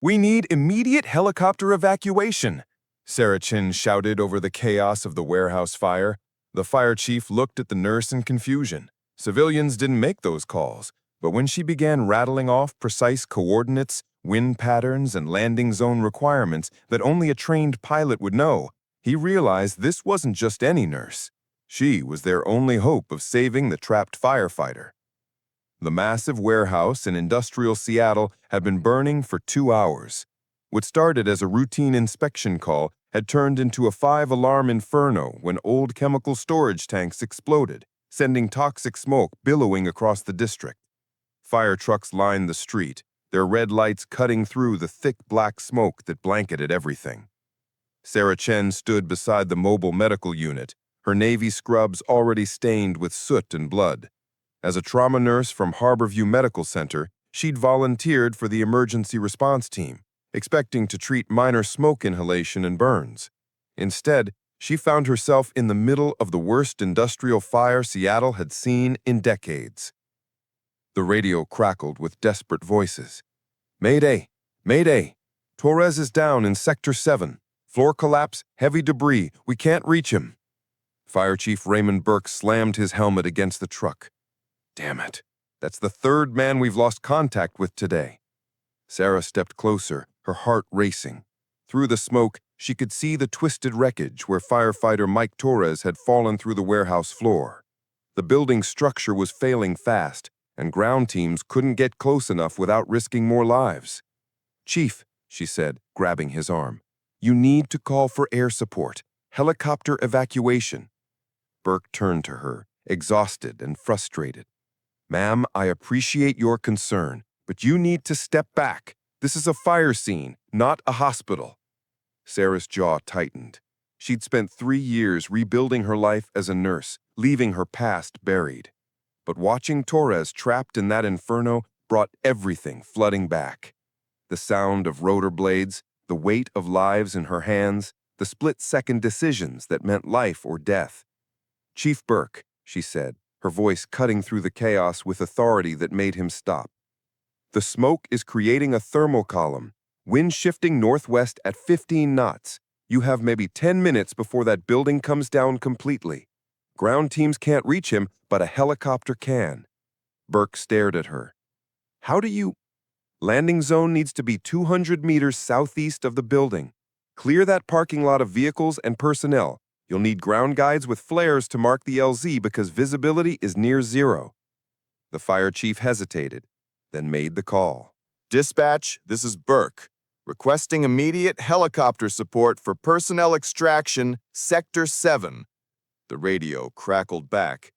We need immediate helicopter evacuation, Sarah Chen shouted over the chaos of the warehouse fire. The fire chief looked at the nurse in confusion. Civilians didn't make those calls, but when she began rattling off precise coordinates, wind patterns, and landing zone requirements that only a trained pilot would know, he realized this wasn't just any nurse. She was their only hope of saving the trapped firefighter. The massive warehouse in industrial Seattle had been burning for 2 hours. What started as a routine inspection call had turned into a 5-alarm inferno when old chemical storage tanks exploded, sending toxic smoke billowing across the district. Fire trucks lined the street, their red lights cutting through the thick black smoke that blanketed everything. Sarah Chen stood beside the mobile medical unit, her navy scrubs already stained with soot and blood. As a trauma nurse from Harborview Medical Center, she'd volunteered for the emergency response team, expecting to treat minor smoke inhalation and burns. Instead, she found herself in the middle of the worst industrial fire Seattle had seen in decades. The radio crackled with desperate voices. "Mayday! Mayday! Torres is down in Sector 7. Floor collapse, heavy debris. We can't reach him." Fire Chief Raymond Burke slammed his helmet against the truck. "Damn it. That's the third man we've lost contact with today." Sarah stepped closer, her heart racing. Through the smoke, she could see the twisted wreckage where firefighter Mike Torres had fallen through the warehouse floor. The building structure was failing fast, and ground teams couldn't get close enough without risking more lives. "Chief," she said, grabbing his arm, "you need to call for air support, helicopter evacuation." Burke turned to her, exhausted and frustrated. "Ma'am, I appreciate your concern, but you need to step back. This is a fire scene, not a hospital." Sarah's jaw tightened. She'd spent 3 years rebuilding her life as a nurse, leaving her past buried. But watching Torres trapped in that inferno brought everything flooding back. The sound of rotor blades, the weight of lives in her hands, the split-second decisions that meant life or death. "Chief Burke," she said, her voice cutting through the chaos with authority that made him stop. "The smoke is creating a thermal column, wind shifting northwest at 15 knots. You have maybe 10 minutes before that building comes down completely. Ground teams can't reach him, but a helicopter can." Burke stared at her. "How do you—" "Landing zone needs to be 200 meters southeast of the building. Clear that parking lot of vehicles and personnel. You'll need ground guides with flares to mark the LZ because visibility is near zero." The fire chief hesitated, then made the call. "Dispatch, this is Burke. Requesting immediate helicopter support for personnel extraction, Sector 7. The radio crackled back.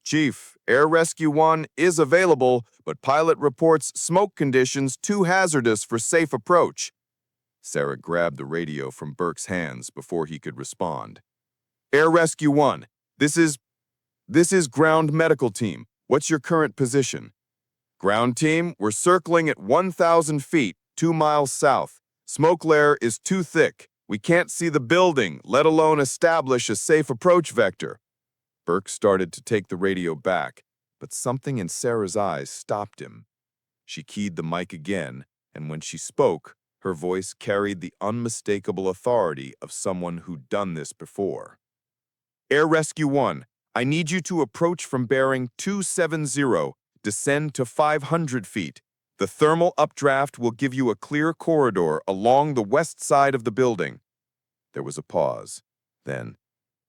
"Chief, Air Rescue 1 is available, but pilot reports smoke conditions too hazardous for safe approach." Sarah grabbed the radio from Burke's hands before he could respond. "Air Rescue 1, this is Ground Medical Team. What's your current position?" "Ground Team, we're circling at 1,000 feet, 2 miles south. Smoke layer is too thick. We can't see the building, let alone establish a safe approach vector." Burke started to take the radio back, but something in Sarah's eyes stopped him. She keyed the mic again, and when she spoke, her voice carried the unmistakable authority of someone who'd done this before. "Air Rescue 1, I need you to approach from bearing 270, descend to 500 feet. The thermal updraft will give you a clear corridor along the west side of the building." There was a pause. Then,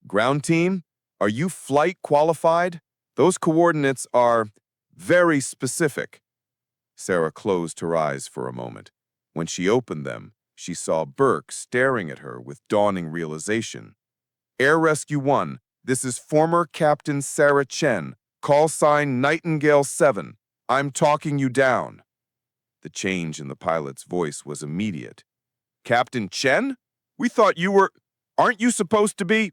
"Ground team, are you flight qualified? Those coordinates are very specific." Sarah closed her eyes for a moment. When she opened them, she saw Burke staring at her with dawning realization. "Air Rescue 1, this is former Captain Sarah Chen, call sign Nightingale 7. I'm talking you down." The change in the pilot's voice was immediate. "Captain Chen? We thought you were— Aren't you supposed to be—"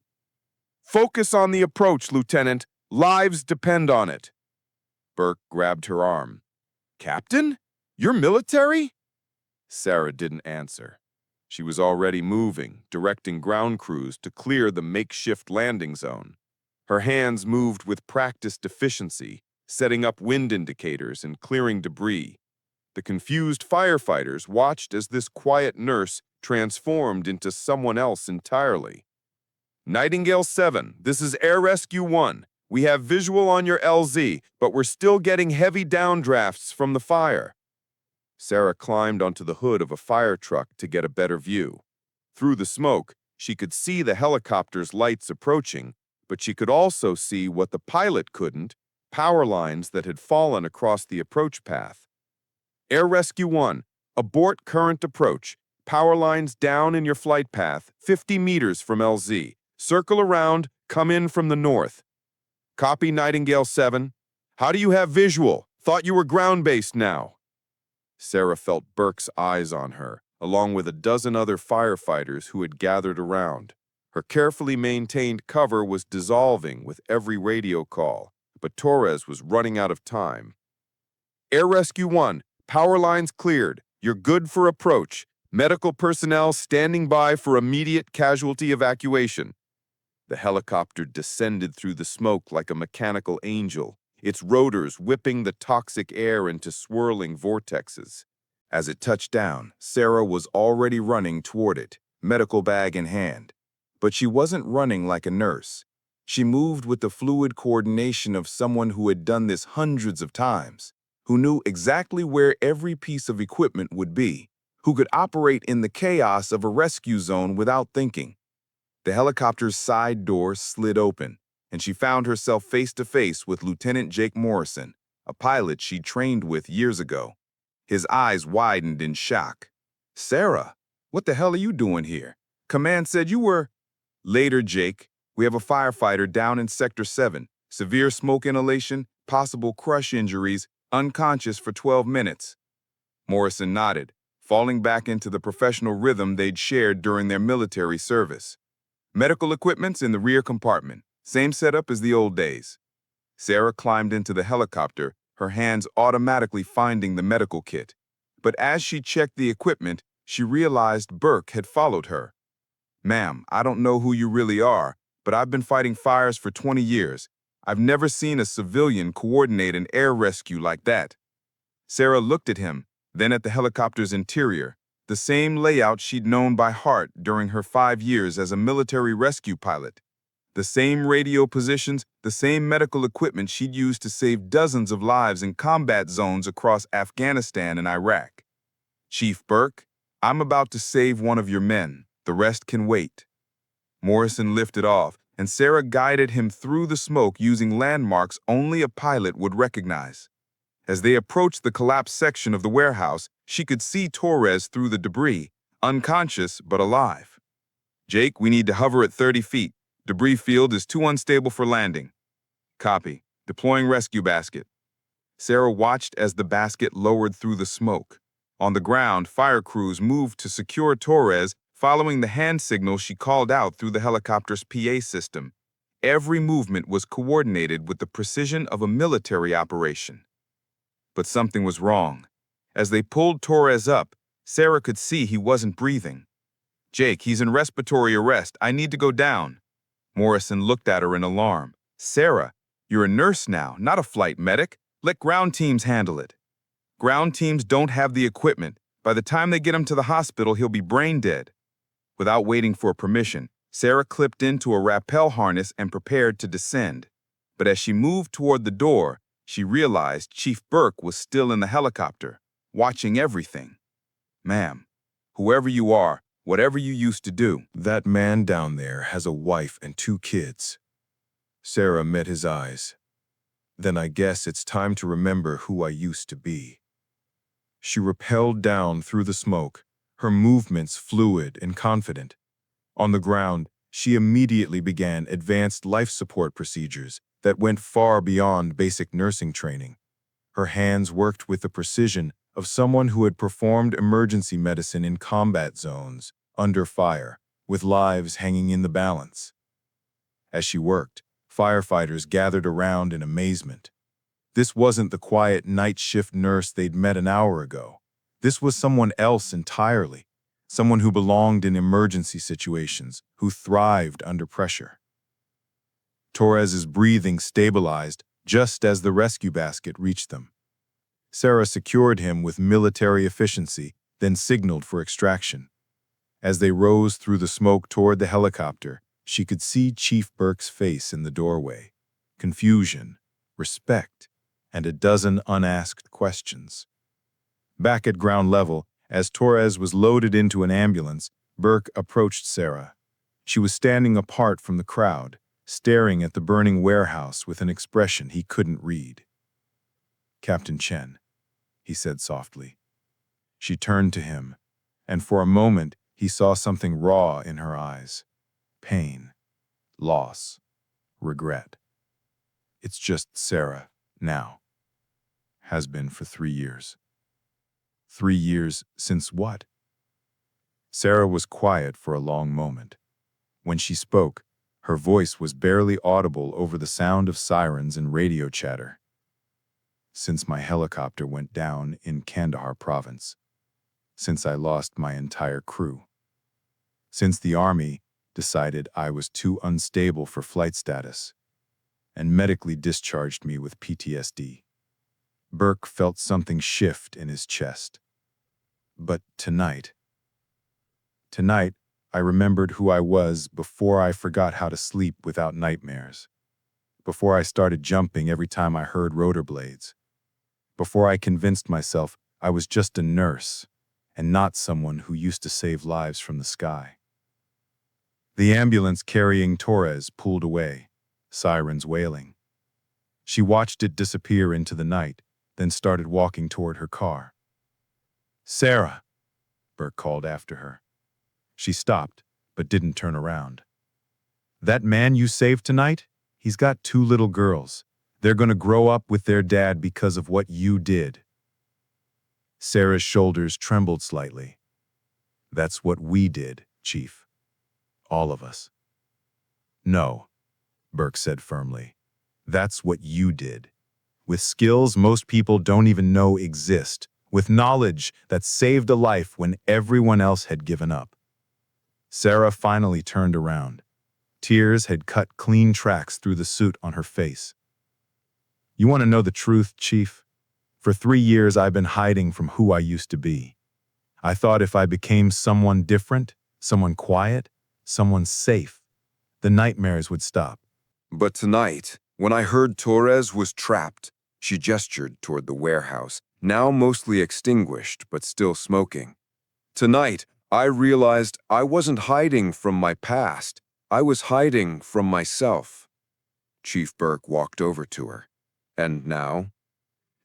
"Focus on the approach, Lieutenant. Lives depend on it." Burke grabbed her arm. "Captain? You're military?" Sarah didn't answer. She was already moving, directing ground crews to clear the makeshift landing zone. Her hands moved with practiced efficiency, setting up wind indicators and clearing debris. The confused firefighters watched as this quiet nurse transformed into someone else entirely. Nightingale 7, this is Air Rescue 1. We have visual on your LZ, but we're still getting heavy downdrafts from the fire. Sarah climbed onto the hood of a fire truck to get a better view. Through the smoke, she could see the helicopter's lights approaching, but she could also see what the pilot couldn't, power lines that had fallen across the approach path. Air Rescue 1, abort current approach. Power lines down in your flight path, 50 meters from LZ. Circle around, come in from the north. Copy, Nightingale 7. How do you have visual? Thought you were ground-based now. Sarah felt Burke's eyes on her, along with a dozen other firefighters who had gathered around. Her carefully maintained cover was dissolving with every radio call, but Torres was running out of time. Air Rescue 1, power lines cleared. You're good for approach. Medical personnel standing by for immediate casualty evacuation. The helicopter descended through the smoke like a mechanical angel, its rotors whipping the toxic air into swirling vortexes. As it touched down, Sarah was already running toward it, medical bag in hand. But she wasn't running like a nurse. She moved with the fluid coordination of someone who had done this hundreds of times, who knew exactly where every piece of equipment would be, who could operate in the chaos of a rescue zone without thinking. The helicopter's side door slid open, and she found herself face to face with Lieutenant Jake Morrison, a pilot she trained with years ago. His eyes widened in shock. "Sarah, what the hell are you doing here? Command said you were—" "Later, Jake. We have a firefighter down in Sector 7. Severe smoke inhalation, possible crush injuries, unconscious for 12 minutes. Morrison nodded, falling back into the professional rhythm they'd shared during their military service. Medical equipment's in the rear compartment. Same setup as the old days. Sarah climbed into the helicopter, her hands automatically finding the medical kit. But as she checked the equipment, she realized Burke had followed her. "Ma'am, I don't know who you really are, but I've been fighting fires for 20 years. I've never seen a civilian coordinate an air rescue like that." Sarah looked at him, then at the helicopter's interior, the same layout she'd known by heart during her 5 years as a military rescue pilot. The same radio positions, the same medical equipment she'd used to save dozens of lives in combat zones across Afghanistan and Iraq. "Chief Burke, I'm about to save one of your men. The rest can wait." Morrison lifted off, and Sarah guided him through the smoke using landmarks only a pilot would recognize. As they approached the collapsed section of the warehouse, she could see Torres through the debris, unconscious but alive. "Jake, we need to hover at 30 feet. Debris field is too unstable for landing." "Copy. Deploying rescue basket." Sarah watched as the basket lowered through the smoke. On the ground, fire crews moved to secure Torres, following the hand signal she called out through the helicopter's PA system. Every movement was coordinated with the precision of a military operation. But something was wrong. As they pulled Torres up, Sarah could see he wasn't breathing. "Jake, he's in respiratory arrest. I need to go down." Morrison looked at her in alarm. "Sarah, you're a nurse now, not a flight medic. Let ground teams handle it." "Ground teams don't have the equipment. By the time they get him to the hospital, he'll be brain dead." Without waiting for permission, Sarah clipped into a rappel harness and prepared to descend. But as she moved toward the door, she realized Chief Burke was still in the helicopter, watching everything. "Ma'am, whoever you are, whatever you used to do, That man down there has a wife and 2 kids. Sarah met his eyes. "Then I guess it's time to remember who I used to be." She rappelled down through the smoke, her movements fluid and confident. On the ground, she immediately began advanced life support procedures that went far beyond basic nursing training. Her hands worked with the precision of someone who had performed emergency medicine in combat zones, under fire, with lives hanging in the balance. As she worked, firefighters gathered around in amazement. This wasn't the quiet night shift nurse they'd met an hour ago. This was someone else entirely, someone who belonged in emergency situations, who thrived under pressure. Torres's breathing stabilized just as the rescue basket reached them. Sarah secured him with military efficiency, then signaled for extraction. As they rose through the smoke toward the helicopter, she could see Chief Burke's face in the doorway. Confusion, respect, and a dozen unasked questions. Back at ground level, as Torres was loaded into an ambulance, Burke approached Sarah. She was standing apart from the crowd, staring at the burning warehouse with an expression he couldn't read. "Captain Chen," he said softly. She turned to him, and for a moment he saw something raw in her eyes. Pain, loss, regret. "It's just Sarah, now. Has been for 3 years." 3 years since what? Sarah was quiet for a long moment. When she spoke, her voice was barely audible over the sound of sirens and radio chatter. "Since my helicopter went down in Kandahar province. Since I lost my entire crew. Since the army decided I was too unstable for flight status and medically discharged me with PTSD." Burke felt something shift in his chest. "But tonight, I remembered who I was before I forgot how to sleep without nightmares. Before I started jumping every time I heard rotor blades. Before I convinced myself I was just a nurse and not someone who used to save lives from the sky." The ambulance carrying Torres pulled away, sirens wailing. She watched it disappear into the night, then started walking toward her car. "Sarah," Burke called after her. She stopped, but didn't turn around. "That man you saved tonight? He's got 2 little girls. They're going to grow up with their dad because of what you did." Sarah's shoulders trembled slightly. "That's what we did, Chief. All of us." "No," Burke said firmly. "That's what you did. With skills most people don't even know exist. With knowledge that saved a life when everyone else had given up." Sarah finally turned around. Tears had cut clean tracks through the soot on her face. "You want to know the truth, Chief? For 3 years I've been hiding from who I used to be. I thought if I became someone different, someone quiet, someone safe, the nightmares would stop." But tonight, when I heard Torres was trapped, she gestured toward the warehouse, now mostly extinguished but still smoking. "Tonight, I realized I wasn't hiding from my past. I was hiding from myself." Chief Burke walked over to her. "And now?"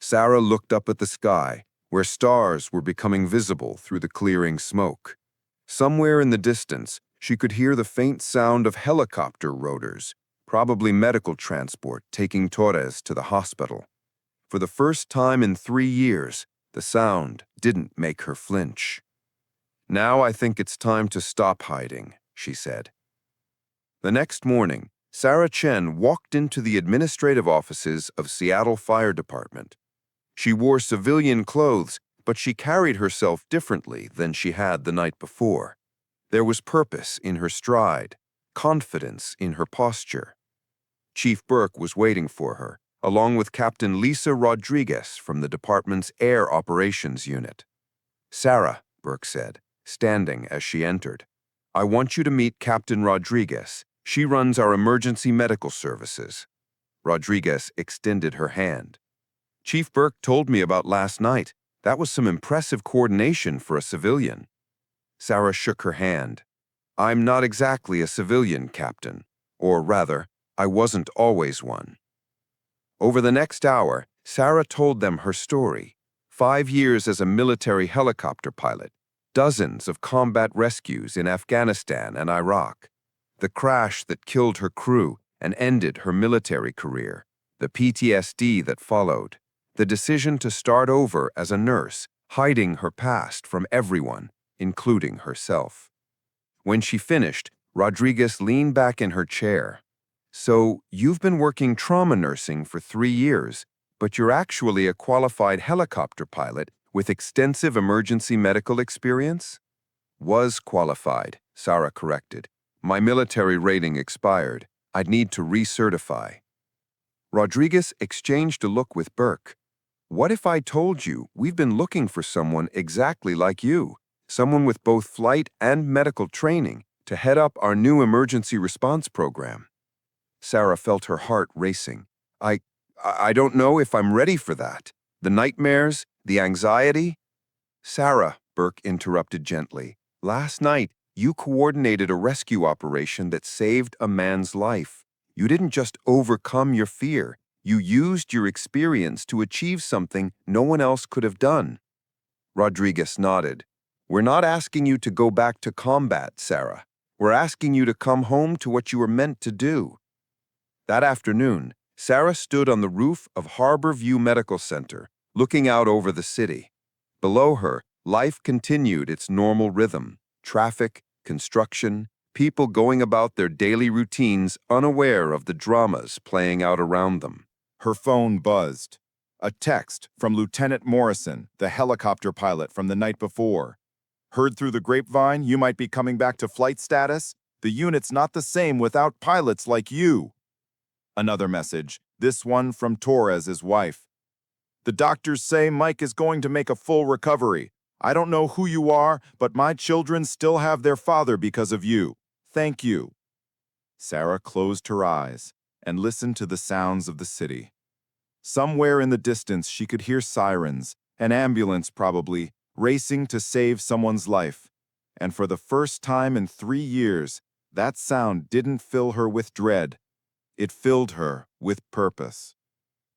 Sarah looked up at the sky, where stars were becoming visible through the clearing smoke. Somewhere in the distance, she could hear the faint sound of helicopter rotors, probably medical transport taking Torres to the hospital. For the first time in 3 years, the sound didn't make her flinch. "Now I think it's time to stop hiding," she said. The next morning, Sarah Chen walked into the administrative offices of Seattle Fire Department. She wore civilian clothes, but she carried herself differently than she had the night before. There was purpose in her stride, confidence in her posture. Chief Burke was waiting for her, along with Captain Lisa Rodriguez from the department's Air Operations Unit. "Sarah," Burke said, standing as she entered, "I want you to meet Captain Rodriguez. She runs our emergency medical services." Rodriguez extended her hand. "Chief Burke told me about last night. That was some impressive coordination for a civilian." Sarah shook her hand. "I'm not exactly a civilian, Captain. Or rather, I wasn't always one." Over the next hour, Sarah told them her story. 5 years as a military helicopter pilot, dozens of combat rescues in Afghanistan and Iraq, the crash that killed her crew and ended her military career, the PTSD that followed, the decision to start over as a nurse, hiding her past from everyone, including herself. When she finished, Rodriguez leaned back in her chair. "So, you've been working trauma nursing for 3 years, but you're actually a qualified helicopter pilot with extensive emergency medical experience?" "Was qualified," Sarah corrected. "My military rating expired. I'd need to recertify." Rodriguez exchanged a look with Burke. What if I told you we've been looking for someone exactly like you, someone with both flight and medical training, to head up our new emergency response program? Sarah felt her heart racing. I don't know if I'm ready for that. The nightmares, the anxiety. Sarah, Burke interrupted gently. Last night, you coordinated a rescue operation that saved a man's life. You didn't just overcome your fear. You used your experience to achieve something no one else could have done. Rodriguez nodded. We're not asking you to go back to combat, Sarah. We're asking you to come home to what you were meant to do. That afternoon, Sarah stood on the roof of Harbor View Medical Center, looking out over the city. Below her, life continued its normal rhythm. Traffic, construction, people going about their daily routines unaware of the dramas playing out around them. Her phone buzzed. A text from Lieutenant Morrison, the helicopter pilot from the night before. Heard through the grapevine you might be coming back to flight status? The unit's not the same without pilots like you. Another message, this one from Torres' wife. The doctors say Mike is going to make a full recovery. I don't know who you are, but my children still have their father because of you. Thank you. Sarah closed her eyes and listened to the sounds of the city. Somewhere in the distance she could hear sirens, an ambulance probably, racing to save someone's life. And for the first time in 3 years, that sound didn't fill her with dread. It filled her with purpose.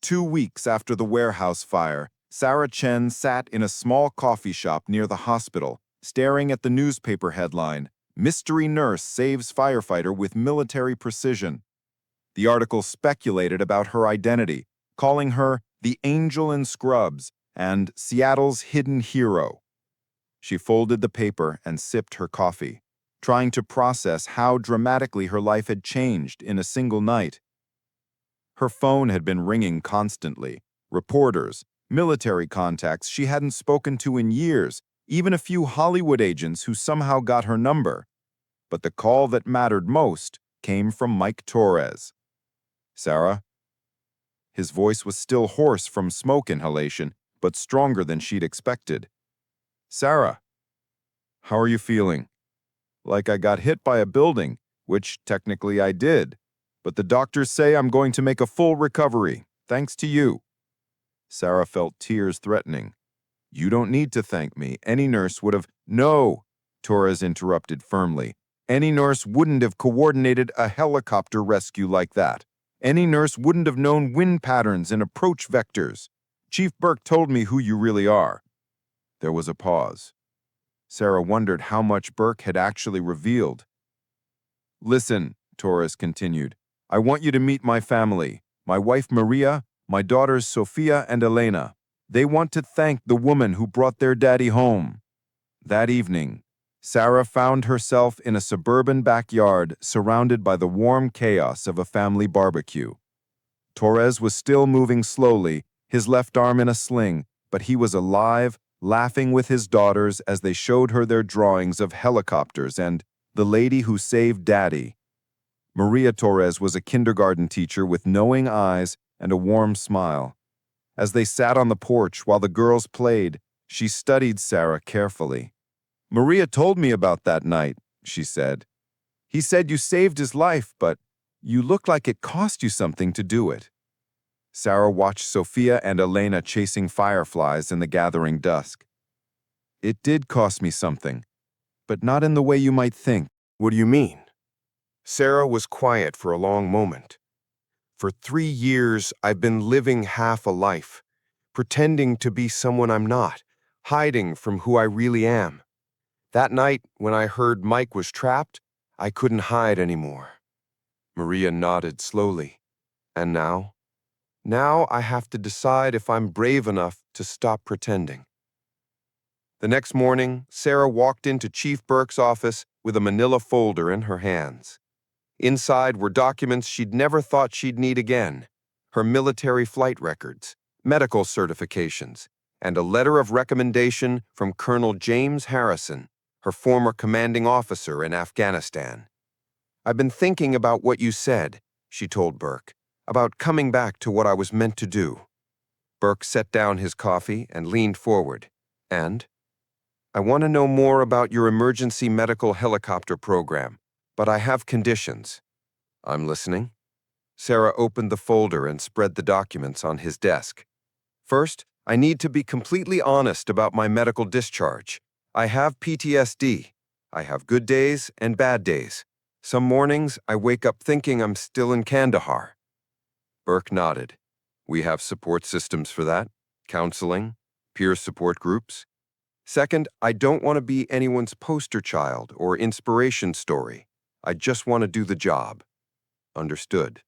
2 weeks after the warehouse fire, Sarah Chen sat in a small coffee shop near the hospital, staring at the newspaper headline, "Mystery Nurse Saves Firefighter with Military Precision." The article speculated about her identity, calling her the Angel in Scrubs and Seattle's hidden hero. She folded the paper and sipped her coffee, trying to process how dramatically her life had changed in a single night. Her phone had been ringing constantly. Reporters, military contacts she hadn't spoken to in years, even a few Hollywood agents who somehow got her number. But the call that mattered most came from Mike Torres. Sarah? His voice was still hoarse from smoke inhalation, but stronger than she'd expected. Sarah, how are you feeling? Like I got hit by a building, which technically I did, but the doctors say I'm going to make a full recovery, thanks to you. Sarah felt tears threatening. You don't need to thank me. Any nurse would have— No, Torres interrupted firmly. Any nurse wouldn't have coordinated a helicopter rescue like that. Any nurse wouldn't have known wind patterns and approach vectors. Chief Burke told me who you really are. There was a pause. Sarah wondered how much Burke had actually revealed. Listen, Torres continued, I want you to meet my family, my wife Maria, my daughters Sophia and Elena. They want to thank the woman who brought their daddy home. That evening, Sarah found herself in a suburban backyard surrounded by the warm chaos of a family barbecue. Torres was still moving slowly, his left arm in a sling, but he was alive, laughing with his daughters as they showed her their drawings of helicopters and the lady who saved Daddy. Maria Torres was a kindergarten teacher with knowing eyes and a warm smile. As they sat on the porch while the girls played, she studied Sarah carefully. Maria told me about that night, she said. He said you saved his life, but you look like it cost you something to do it. Sarah watched Sophia and Elena chasing fireflies in the gathering dusk. It did cost me something, but not in the way you might think. What do you mean? Sarah was quiet for a long moment. For 3 years, I've been living half a life, pretending to be someone I'm not, hiding from who I really am. That night, when I heard Mike was trapped, I couldn't hide anymore. Maria nodded slowly. And now? Now I have to decide if I'm brave enough to stop pretending. The next morning, Sarah walked into Chief Burke's office with a manila folder in her hands. Inside were documents she'd never thought she'd need again: her military flight records, medical certifications, and a letter of recommendation from Colonel James Harrison, her former commanding officer in Afghanistan. I've been thinking about what you said, she told Burke, about coming back to what I was meant to do. Burke set down his coffee and leaned forward. And? I want to know more about your emergency medical helicopter program, but I have conditions. I'm listening. Sarah opened the folder and spread the documents on his desk. First, I need to be completely honest about my medical discharge. I have PTSD. I have good days and bad days. Some mornings, I wake up thinking I'm still in Kandahar. Burke nodded. We have support systems for that. Counseling, peer support groups. Second, I don't want to be anyone's poster child or inspiration story. I just want to do the job. Understood.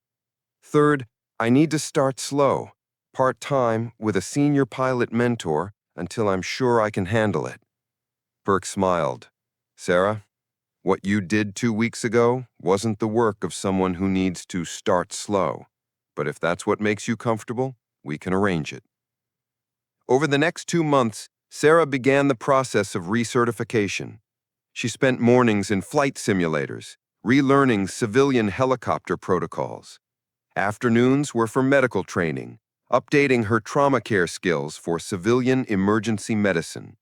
Third, I need to start slow, part-time with a senior pilot mentor until I'm sure I can handle it. Burke smiled. Sarah, what you did 2 weeks ago wasn't the work of someone who needs to start slow. But if that's what makes you comfortable, we can arrange it. Over the next 2 months, Sarah began the process of recertification. She spent mornings in flight simulators, relearning civilian helicopter protocols. Afternoons were for medical training, updating her trauma care skills for civilian emergency medicine.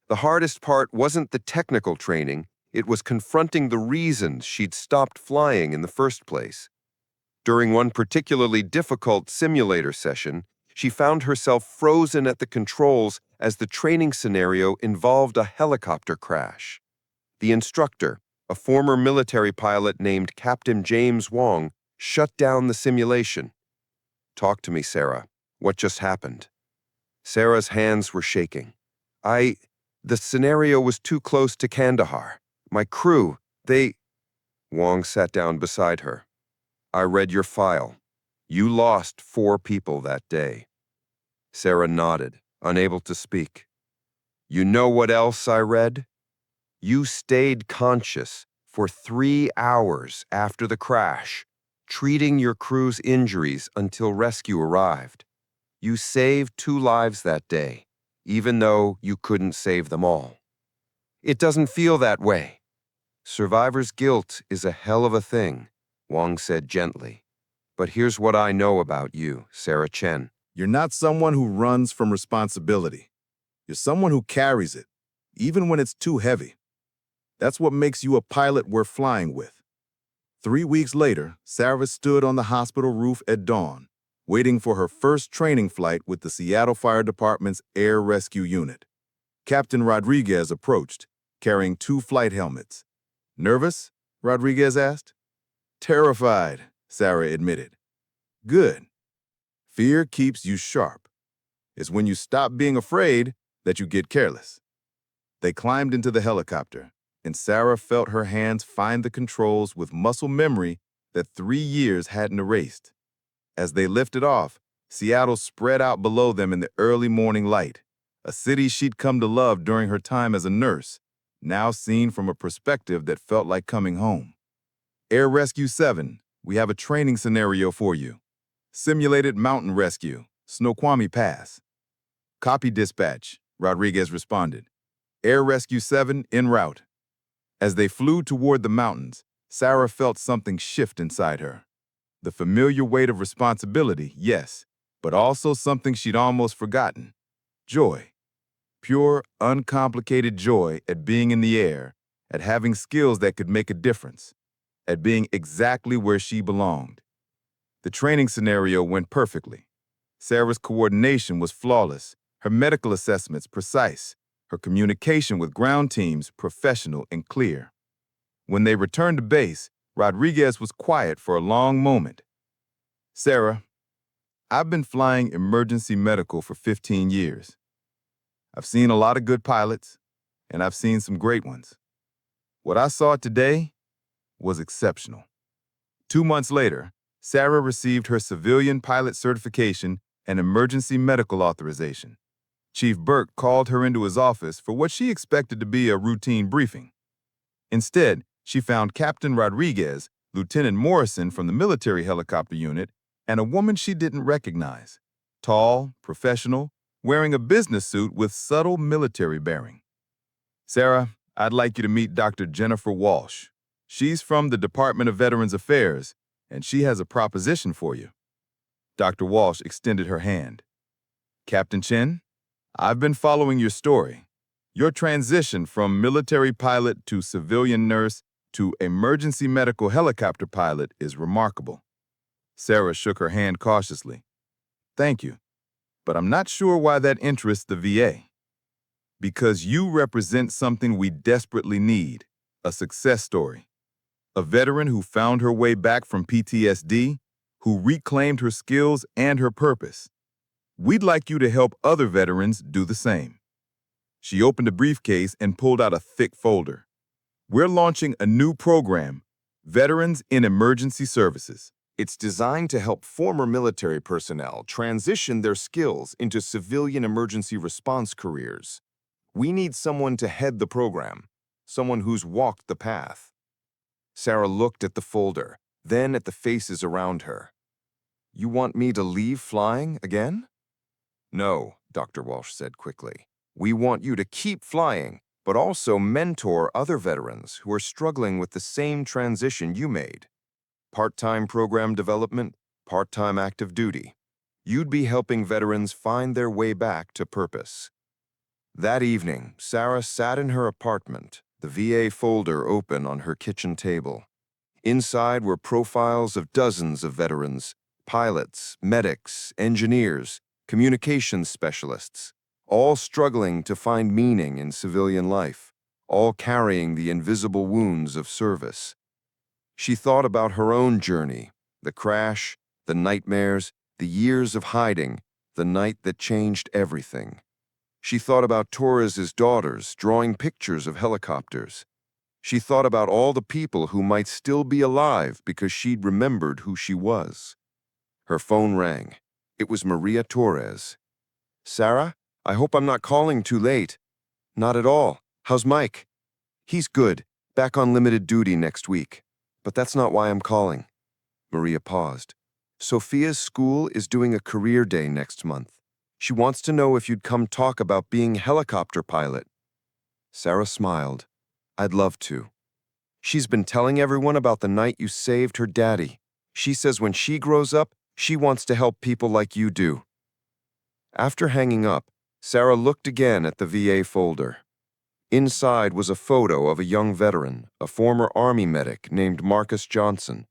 The hardest part wasn't the technical training, it was confronting the reasons she'd stopped flying in the first place. During one particularly difficult simulator session, she found herself frozen at the controls as the training scenario involved a helicopter crash. The instructor, a former military pilot named Captain James Wong, shut down the simulation. Talk to me, Sarah. What just happened? Sarah's hands were shaking. The scenario was too close to Kandahar. My crew, Wong sat down beside her. I read your file. You lost 4 people that day. Sarah nodded, unable to speak. You know what else I read? You stayed conscious for 3 hours after the crash, treating your crew's injuries until rescue arrived. You saved 2 lives that day, even though you couldn't save them all. It doesn't feel that way. Survivor's guilt is a hell of a thing, Wong said gently. But here's what I know about you, Sarah Chen. You're not someone who runs from responsibility. You're someone who carries it, even when it's too heavy. That's what makes you a pilot worth flying with. 3 weeks later, Sarah stood on the hospital roof at dawn, waiting for her first training flight with the Seattle Fire Department's Air Rescue Unit. Captain Rodriguez approached, carrying 2 flight helmets. Nervous? Rodriguez asked. Terrified, Sarah admitted. Good. Fear keeps you sharp. It's when you stop being afraid that you get careless. They climbed into the helicopter, and Sarah felt her hands find the controls with muscle memory that 3 years hadn't erased. As they lifted off, Seattle spread out below them in the early morning light, a city she'd come to love during her time as a nurse, now seen from a perspective that felt like coming home. Air Rescue 7, we have a training scenario for you. Simulated mountain rescue, Snoqualmie Pass. Copy dispatch, Rodriguez responded. Air Rescue 7 en route. As they flew toward the mountains, Sarah felt something shift inside her. The familiar weight of responsibility, yes, but also something she'd almost forgotten. Joy. Pure, uncomplicated joy at being in the air, at having skills that could make a difference, at being exactly where she belonged. The training scenario went perfectly. Sarah's coordination was flawless, her medical assessments precise, her communication with ground teams professional and clear. When they returned to base, Rodriguez was quiet for a long moment. Sarah, I've been flying emergency medical for 15 years. I've seen a lot of good pilots, and I've seen some great ones. What I saw today was exceptional. 2 months later, Sarah received her civilian pilot certification and emergency medical authorization. Chief Burke called her into his office for what she expected to be a routine briefing. Instead, she found Captain Rodriguez, Lieutenant Morrison from the military helicopter unit, and a woman she didn't recognize. Tall, professional, wearing a business suit with subtle military bearing. Sarah, I'd like you to meet Dr. Jennifer Walsh. She's from the Department of Veterans Affairs, and she has a proposition for you. Dr. Walsh extended her hand. Captain Chen, I've been following your story. Your transition from military pilot to civilian nurse to emergency medical helicopter pilot is remarkable. Sarah shook her hand cautiously. Thank you, but I'm not sure why that interests the VA. Because you represent something we desperately need, a success story. A veteran who found her way back from PTSD, who reclaimed her skills and her purpose. We'd like you to help other veterans do the same. She opened a briefcase and pulled out a thick folder. We're launching a new program, Veterans in Emergency Services. It's designed to help former military personnel transition their skills into civilian emergency response careers. We need someone to head the program, someone who's walked the path. Sarah looked at the folder, then at the faces around her. You want me to leave flying again? No, Dr. Walsh said quickly. We want you to keep flying, but also mentor other veterans who are struggling with the same transition you made. Part-time program development, part-time active duty. You'd be helping veterans find their way back to purpose. That evening, Sarah sat in her apartment, the VA folder open on her kitchen table. Inside were profiles of dozens of veterans, pilots, medics, engineers, communications specialists, all struggling to find meaning in civilian life, all carrying the invisible wounds of service. She thought about her own journey, the crash, the nightmares, the years of hiding, the night that changed everything. She thought about Torres's daughters drawing pictures of helicopters. She thought about all the people who might still be alive because she'd remembered who she was. Her phone rang. It was Maria Torres. Sarah, I hope I'm not calling too late. Not at all. How's Mike? He's good, back on limited duty next week. But that's not why I'm calling. Maria paused. Sophia's school is doing a career day next month. She wants to know if you'd come talk about being helicopter pilot. Sarah smiled. I'd love to. She's been telling everyone about the night you saved her daddy. She says when she grows up, she wants to help people like you do. After hanging up, Sarah looked again at the VA folder. Inside was a photo of a young veteran, a former Army medic named Marcus Johnson.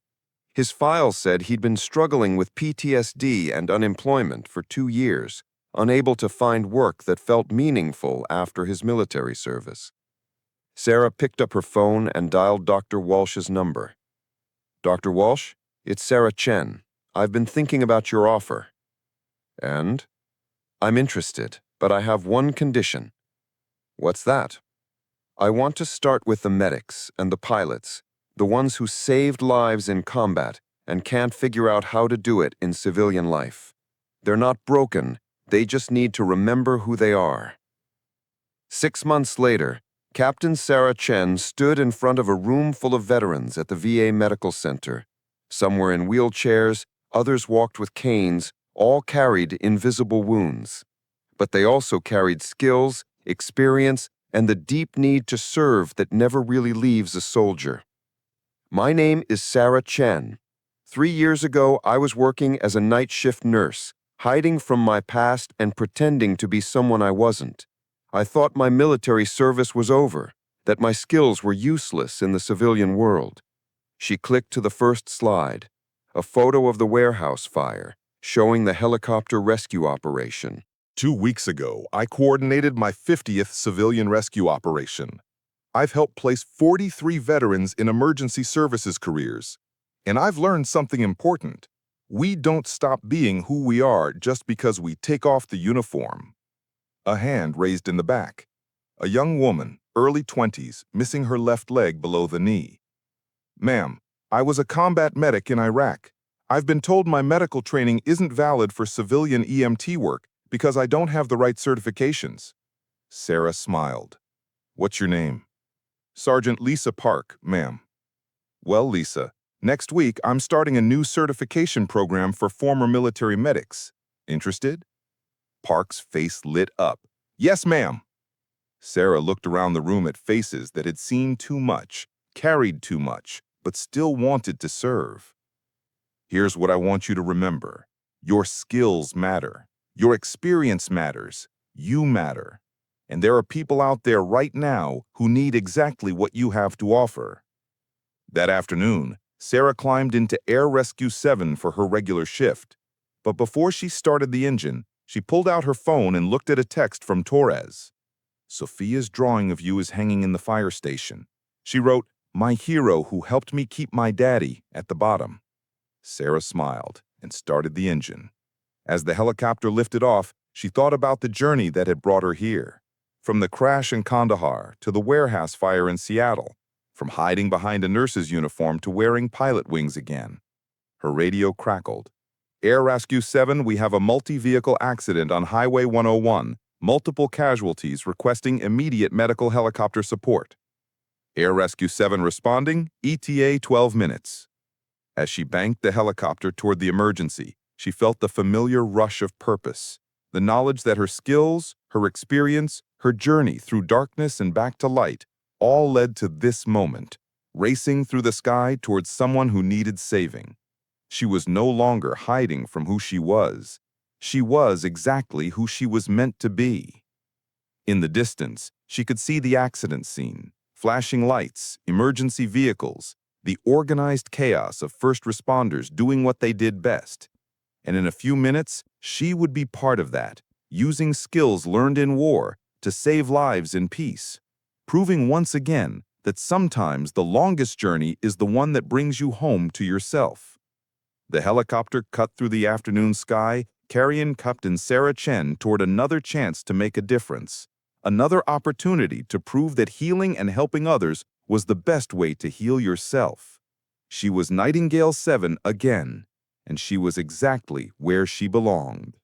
His file said he'd been struggling with PTSD and unemployment for 2 years, unable to find work that felt meaningful after his military service. Sarah picked up her phone and dialed Dr. Walsh's number. Dr. Walsh, it's Sarah Chen. I've been thinking about your offer. And? I'm interested, but I have one condition. What's that? I want to start with the medics and the pilots, the ones who saved lives in combat and can't figure out how to do it in civilian life. They're not broken, they just need to remember who they are. 6 months later, Captain Sarah Chen stood in front of a room full of veterans at the VA Medical Center. Some were in wheelchairs, others walked with canes, all carried invisible wounds. But they also carried skills, experience, and the deep need to serve that never really leaves a soldier. My name is Sarah Chen. 3 years ago, I was working as a night shift nurse, hiding from my past and pretending to be someone I wasn't. I thought my military service was over, that my skills were useless in the civilian world. She clicked to the first slide, a photo of the warehouse fire, showing the helicopter rescue operation. 2 weeks ago, I coordinated my 50th civilian rescue operation. I've helped place 43 veterans in emergency services careers. And I've learned something important. We don't stop being who we are just because we take off the uniform. A hand raised in the back. A young woman, early 20s, missing her left leg below the knee. Ma'am, I was a combat medic in Iraq. I've been told my medical training isn't valid for civilian EMT work because I don't have the right certifications. Sarah smiled. What's your name? Sergeant Lisa Park, ma'am. Well, Lisa, next week I'm starting a new certification program for former military medics. Interested? Park's face lit up. Yes, ma'am. Sarah looked around the room at faces that had seen too much, carried too much, but still wanted to serve. Here's what I want you to remember. Your skills matter. Your experience matters. You matter. And there are people out there right now who need exactly what you have to offer. That afternoon, Sarah climbed into Air Rescue 7 for her regular shift. But before she started the engine, she pulled out her phone and looked at a text from Torres. Sophia's drawing of you is hanging in the fire station. She wrote, "My hero who helped me keep my daddy," at the bottom. Sarah smiled and started the engine. As the helicopter lifted off, she thought about the journey that had brought her here. From the crash in Kandahar to the warehouse fire in Seattle. From hiding behind a nurse's uniform to wearing pilot wings again. Her radio crackled. Air Rescue 7, we have a multi-vehicle accident on Highway 101. Multiple casualties requesting immediate medical helicopter support. Air Rescue 7 responding, ETA 12 minutes. As she banked the helicopter toward the emergency, she felt the familiar rush of purpose, the knowledge that her skills, her experience, her journey through darkness and back to light all led to this moment, racing through the sky towards someone who needed saving. She was no longer hiding from who she was. She was exactly who she was meant to be. In the distance, she could see the accident scene, flashing lights, emergency vehicles, the organized chaos of first responders doing what they did best. And in a few minutes, she would be part of that, using skills learned in war to save lives in peace, proving once again that sometimes the longest journey is the one that brings you home to yourself. The helicopter cut through the afternoon sky, carrying Captain Sarah Chen toward another chance to make a difference, another opportunity to prove that healing and helping others was the best way to heal yourself. She was Nightingale 7 again, and she was exactly where she belonged.